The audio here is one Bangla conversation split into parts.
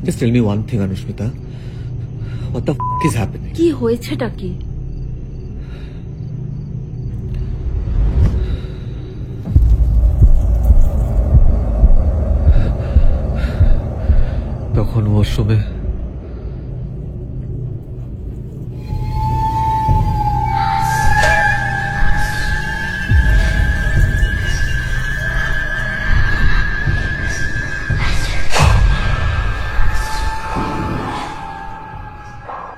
Just tell me one thing, Anushmita. What the is happening? কি হয়েছেটা কি? তখন ওয়াশরুমে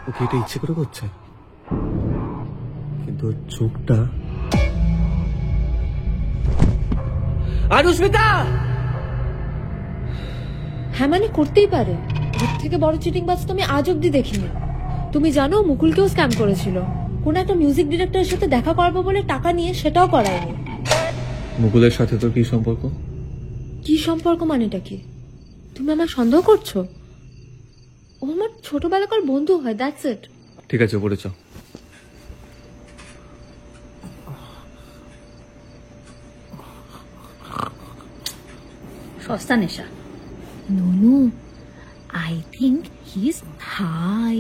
ওকে এটা ইচ্ছে করে করছে, কিন্তু ওর চোখটা অনুস্মিতা। হ্যাঁ মানে করতেই পারে, ওর থেকে বড় চিটিং বাজ তো আমি আজ অব্দি দেখিনি। তুমি জানো মুকুলকেও স্ক্যাম করেছিল, কোন একটা মিউজিক ডিরেক্টরের সাথে দেখা করবো বলে টাকা নিয়ে সেটাও করায়নি। মুকুলের সাথে তোর কি সম্পর্ক? কি সম্পর্ক মানেটা কি? তুমি আমার সন্দেহ করছো? ও আমার ছোটবেলাকার বন্ধু হয়, দ্যাটস ইট। ঠিক আছে, উপরে চল। সস্তা নেশা। No, I think he is high.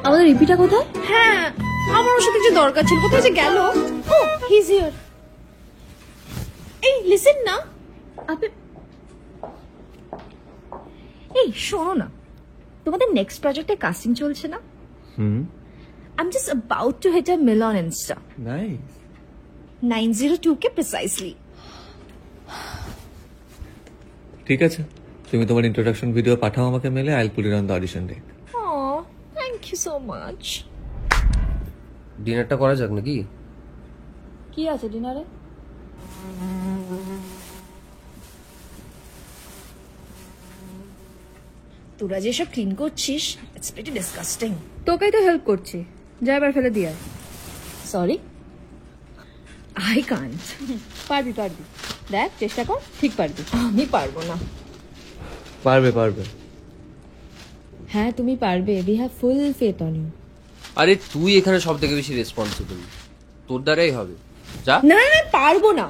আমাদের রিপিটা কোথায়? হ্যাঁ, আমার ওর সাথে কিছু দরকার ছিল, কোথায় যে গেল? ও হি ইজ হিয়ার। এই লিসেন না, আপনি এই শোনো না, তোমাদের নেক্সট প্রজেক্টে কাস্টিং চলছে না? I'm just about to hit a mill on Insta. Nice. 902K precisely. ঠিক আছে, তুমি তোমার ইন্ট্রোডাকশন ভিডিও পাঠাও আমাকে মেলে। আইল put it on the audition day. Oh, thank you so much. ডিনারটা করা যাক নাকি? কি আছে ডিনারে? তোরা যেসব ক্লিন করছিস, it's pretty disgusting. তোকেই তো হেল্প করছি, যা এবার ফেলে দিয়ে আয়। Sorry, I can't. পারবি, দেখ চেষ্টা কর, ঠিক পারবি। আমি পারবো না। পারবে। হ্যাঁ তুমি পারবে, we have full faith on you. আরে তুই এখানে সব থেকে বেশি রেসপন্সিবল, তোর দ্বারাই হবে। যা। না, পারবো না।